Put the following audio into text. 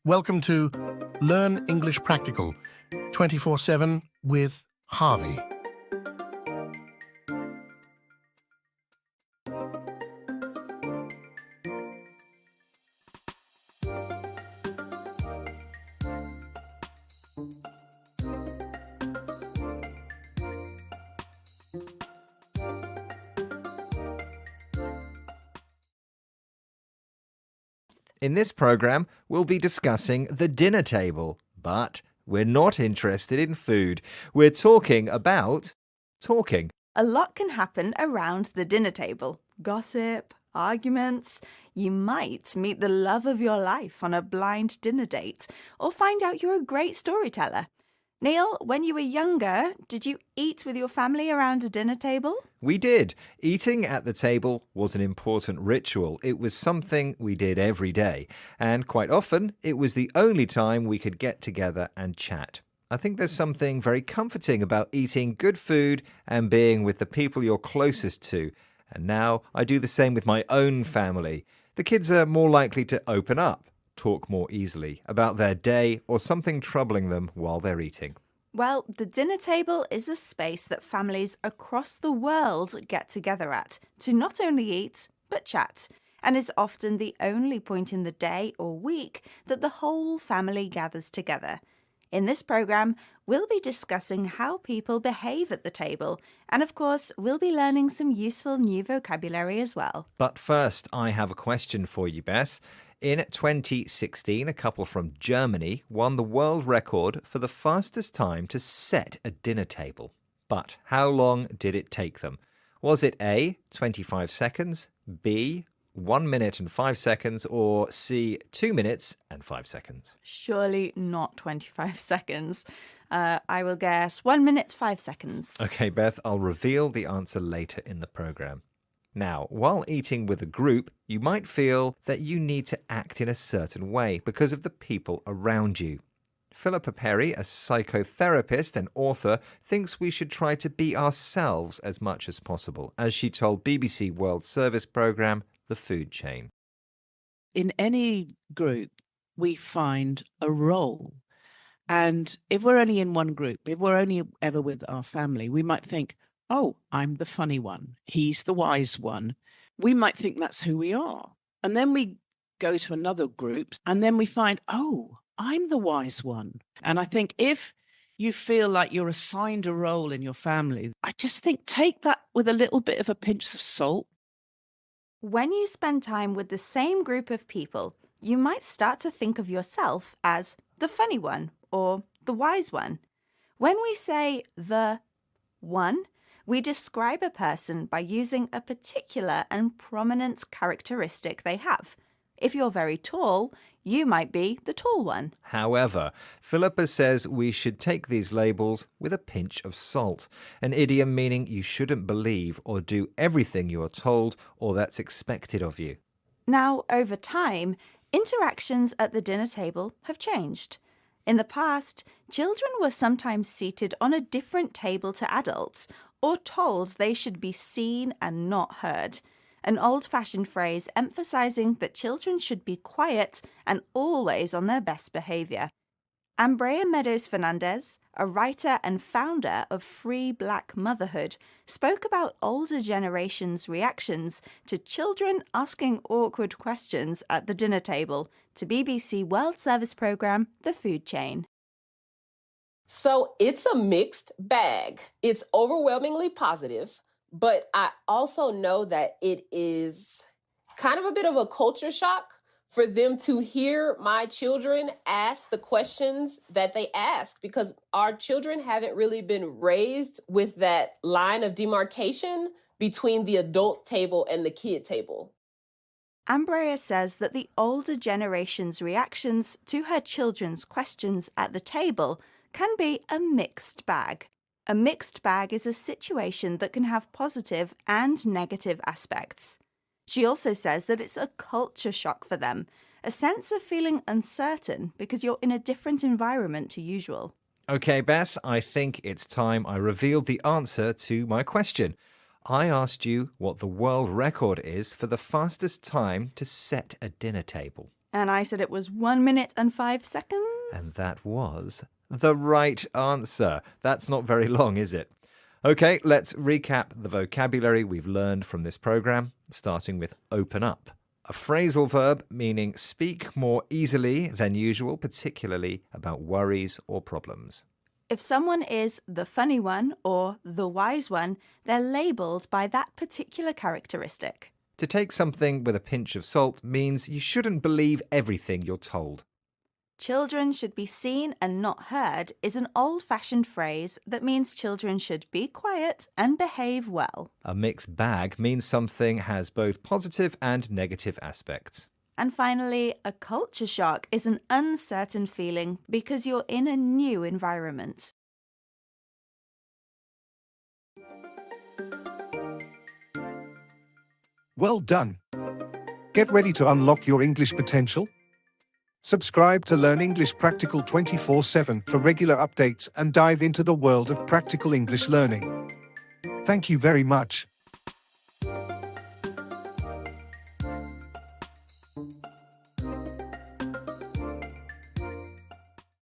Welcome to Learn English Practical 24/7 with Harvey. In this program, we'll be discussing the dinner table, but we're not interested in food. We're talking about talking. A lot can happen around the dinner table. Gossip, arguments. You might meet the love of your life on a blind dinner date or find out you're a great storyteller. Neil, when you were younger, did you eat with your family around a dinner table? We did. Eating at the table was an important ritual. It was something we did every day. And quite often, it was the only time we could get together and chat. I think there's something very comforting about eating good food and being with the people you're closest to. And now I do the same with my own family. The kids are more likely to open up, talk more easily about their day or something troubling them while they're eating. Well, the dinner table is a space that families across the world get together at to not only eat, but chat, and is often the only point in the day or week that the whole family gathers together. In this programme, we'll be discussing how people behave at the table, and of course, we'll be learning some useful new vocabulary as well. But first, I have a question for you, Beth. In 2016, a couple from Germany won the world record for the fastest time to set a dinner table. But how long did it take them? Was it A, 25 seconds, B, 1 minute and 5 seconds, or C, 2 minutes and 5 seconds? Surely not 25 seconds. I will guess 1 minute, 5 seconds. Okay, Beth, I'll reveal the answer later in the program. Now, while eating with a group, you might feel that you need to act in a certain way because of the people around you. Philippa Perry, a psychotherapist and author, thinks we should try to be ourselves as much as possible, as she told BBC World Service programme The Food Chain. In any group, we find a role. And if we're only in one group, if we're only ever with our family, we might think, oh, I'm the funny one. He's the wise one. We might think that's who we are. And then we go to another group and then we find, oh, I'm the wise one. And I think if you feel like you're assigned a role in your family, I just think take that with a little bit of a pinch of salt. When you spend time with the same group of people, you might start to think of yourself as the funny one or the wise one. When we say the one, we describe a person by using a particular and prominent characteristic they have. If you're very tall, you might be the tall one. However, Philippa says we should take these labels with a pinch of salt, an idiom meaning you shouldn't believe or do everything you are told or that's expected of you. Now, over time, interactions at the dinner table have changed. In the past, children were sometimes seated on a different table to adults or told they should be seen and not heard, an old-fashioned phrase emphasizing that children should be quiet and always on their best behavior. Ambrea Meadows Fernandez, a writer and founder of Free Black Motherhood, spoke about older generations' reactions to children asking awkward questions at the dinner table to BBC World Service programme The Food Chain. So it's a mixed bag. It's overwhelmingly positive, but I also know that it is kind of a bit of a culture shock for them to hear my children ask the questions that they ask, because our children haven't really been raised with that line of demarcation between the adult table and the kid table. Ambrea says that the older generation's reactions to her children's questions at the table can be a mixed bag. A mixed bag is a situation that can have positive and negative aspects. She also says that it's a culture shock for them, a sense of feeling uncertain because you're in a different environment to usual. Okay, Beth, I think it's time I revealed the answer to my question. I asked you what the world record is for the fastest time to set a dinner table. And I said it was 1 minute and 5 seconds. And that was the right answer. That's not very long, is it? Okay, let's recap the vocabulary we've learned from this program, starting with open up. A phrasal verb meaning speak more easily than usual, particularly about worries or problems. If someone is the funny one or the wise one, they're labelled by that particular characteristic. To take something with a pinch of salt means you shouldn't believe everything you're told. Children should be seen and not heard is an old-fashioned phrase that means children should be quiet and behave well. A mixed bag means something has both positive and negative aspects. And finally, a culture shock is an uncertain feeling because you're in a new environment. Well done. Get ready to unlock your English potential. Subscribe to Learn English Practical 24/7 for regular updates and dive into the world of practical English learning. Thank you very much.